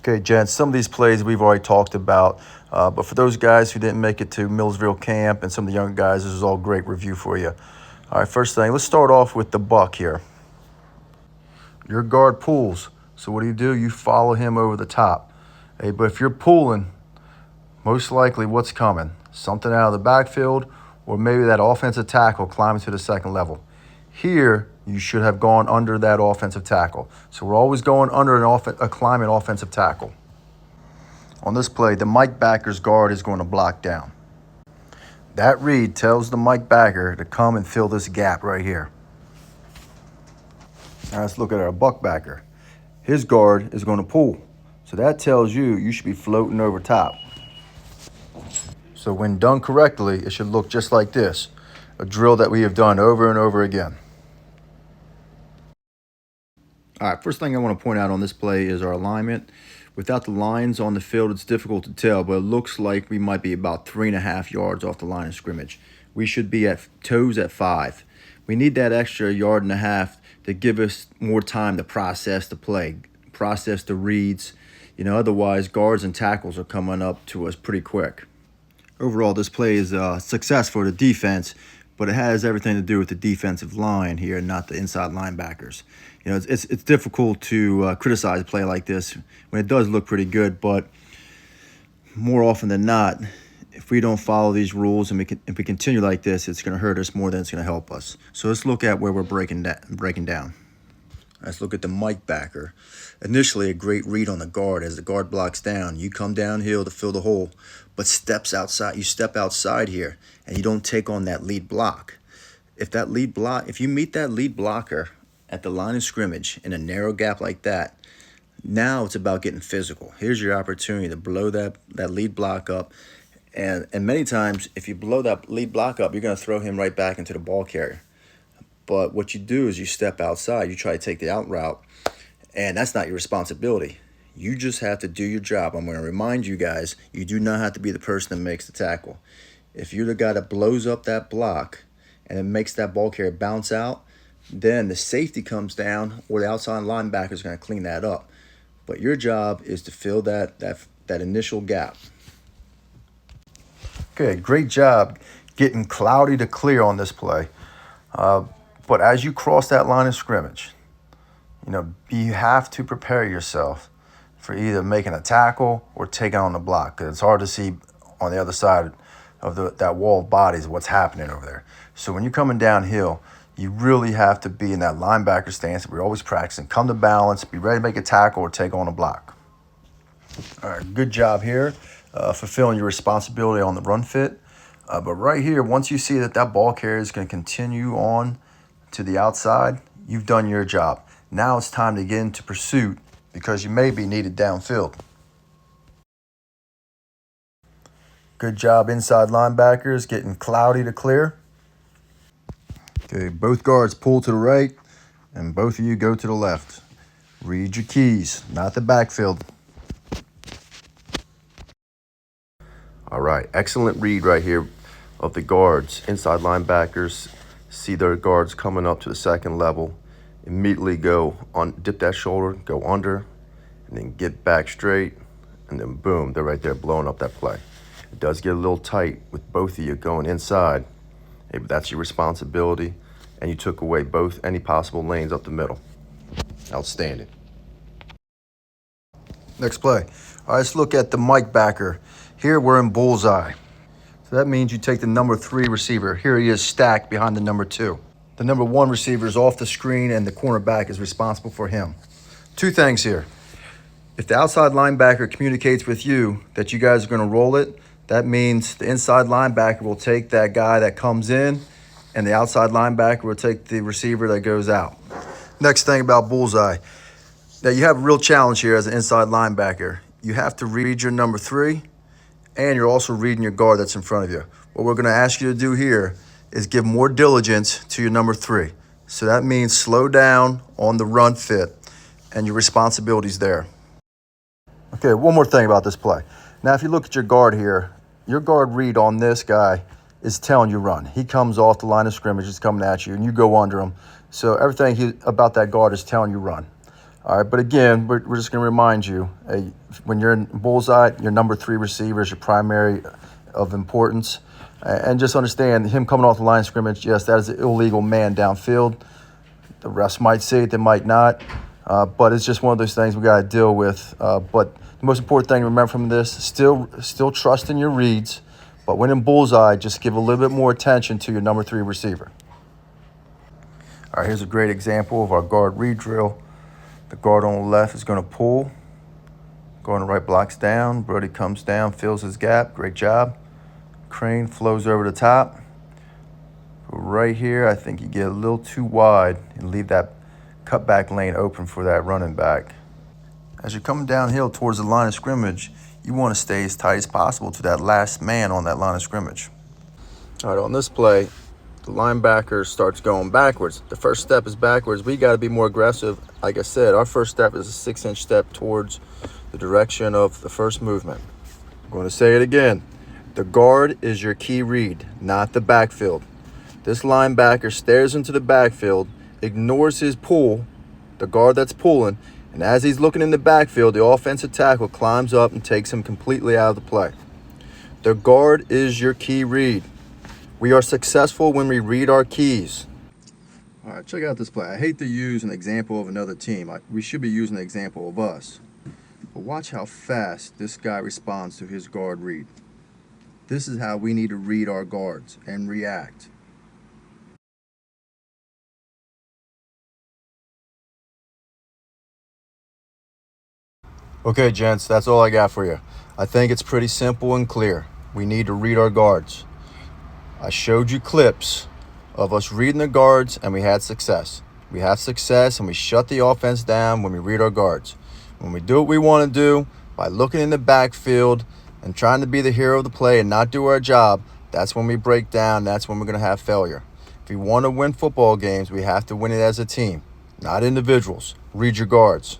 Okay, gents, some of these plays we've already talked about, but for those guys who didn't make it to Millersville camp and some of the younger guys, this is all great review for you. All right, first thing, let's start off with the buck here. Your guard pulls, so what do? You follow him over the top. Hey, but if you're pulling, most likely what's coming? Something out of the backfield, or maybe that offensive tackle climbing to the second level. Here, you should have gone under that offensive tackle. So we're always going under a climbing offensive tackle. On this play, the Mike backer's guard is going to block down. That read tells the Mike backer to come and fill this gap right here. Now let's look at our buck backer. His guard is going to pull. So that tells you should be floating over top. So when done correctly, it should look just like this. A drill that we have done over and over again. All right, first thing I want to point out on this play is our alignment. Without the lines on the field, it's difficult to tell, but it looks like we might be about 3.5 yards off the line of scrimmage. We should be at toes at 5. We need that extra 1.5 yards to give us more time to process the play, process the reads. Otherwise guards and tackles are coming up to us pretty quick. Overall, this play is a success for the defense, but it has everything to do with the defensive line here, not the inside linebackers. It's difficult to criticize a play like this when it does look pretty good, but more often than not, if we don't follow these rules and if we continue like this, it's going to hurt us more than it's going to help us. So let's look at where we're breaking down. Let's look at the Mike backer. Initially, a great read on the guard. As the guard blocks down, you come downhill to fill the hole, but you step outside here, and you don't take on that lead block. If you meet that lead blocker at the line of scrimmage in a narrow gap like that, now it's about getting physical. Here's your opportunity to blow that lead block up. And many times, if you blow that lead block up, you're going to throw him right back into the ball carrier. But what you do is you step outside, you try to take the out route, and that's not your responsibility. You just have to do your job. I'm going to remind you guys, you do not have to be the person that makes the tackle. If you're the guy that blows up that block and it makes that ball carrier bounce out, then the safety comes down or the outside linebacker is going to clean that up. But your job is to fill that initial gap. Okay, great job getting cloudy to clear on this play. But as you cross that line of scrimmage, you have to prepare yourself for either making a tackle or taking on the block. Because it's hard to see on the other side of that wall of bodies what's happening over there. So when you're coming downhill, you really have to be in that linebacker stance that we're always practicing. Come to balance, be ready to make a tackle or take on a block. All right, good job here, fulfilling your responsibility on the run fit. But right here, once you see that ball carrier is going to continue on to the outside, you've done your job. Now it's time to get into pursuit because you may be needed downfield. Good job, inside linebackers, getting cloudy to clear. Okay, both guards pull to the right, and both of you go to the left. Read your keys, not the backfield. All right, excellent read right here of the guards. Inside linebackers see their guards coming up to the second level, immediately dip that shoulder, go under, and then get back straight, and then boom, they're right there blowing up that play. It does get a little tight with both of you going inside. Hey, but that's your responsibility, and you took away any possible lanes up the middle. Outstanding. Next play. All right, let's look at the Mike backer. Here we're in bullseye. So that means you take the number 3 receiver. Here he is stacked behind the number 2. The number 1 receiver is off the screen, and the cornerback is responsible for him. 2 things here. If the outside linebacker communicates with you that you guys are going to roll it, that means the inside linebacker will take that guy that comes in, and the outside linebacker will take the receiver that goes out. Next thing about bullseye. Now you have a real challenge here as an inside linebacker. You have to read your number 3, and you're also reading your guard that's in front of you. What we're going to ask you to do here is give more diligence to your number 3. So that means slow down on the run fit, and your responsibility's there. Okay, one more thing about this play. Now, if you look at your guard here, your guard read on this guy is telling you run. He comes off the line of scrimmage, he's coming at you, and you go under him. So everything about that guard is telling you run. All right, but again, we're just going to remind you, when you're in bullseye, your number 3 receiver is your primary of importance. And just understand, him coming off the line of scrimmage, yes, that is an illegal man downfield. The refs might say it, they might not. But it's just one of those things we got to deal with. But the most important thing to remember from this, still trust in your reads. But when in bullseye, just give a little bit more attention to your number 3 receiver. All right, here's a great example of our guard read drill. The guard on the left is going to pull. Guard on the right blocks down. Brody comes down, fills his gap. Great job. Crane flows over the top. But right here, I think you get a little too wide and leave that cutback lane open for that running back. As you're coming downhill towards the line of scrimmage, you want to stay as tight as possible to that last man on that line of scrimmage. All right, on this play, the linebacker starts going backwards. The first step is backwards. We got to be more aggressive. Like I said, our first step is a 6-inch step towards the direction of the first movement. I'm going to say it again. The guard is your key read, not the backfield. This linebacker stares into the backfield, ignores his pull, the guard that's pulling, and as he's looking in the backfield, the offensive tackle climbs up and takes him completely out of the play. The guard is your key read. We are successful when we read our keys. All right, check out this play. I hate to use an example of another team. We should be using an example of us. But watch how fast this guy responds to his guard read. This is how we need to read our guards and react. Okay, gents, that's all I got for you. I think it's pretty simple and clear. We need to read our guards. I showed you clips of us reading the guards, and we had success. We have success, and we shut the offense down when we read our guards. When we do what we want to do, by looking in the backfield and trying to be the hero of the play and not do our job, that's when we break down. That's when we're going to have failure. If we want to win football games, we have to win it as a team, not individuals. Read your guards.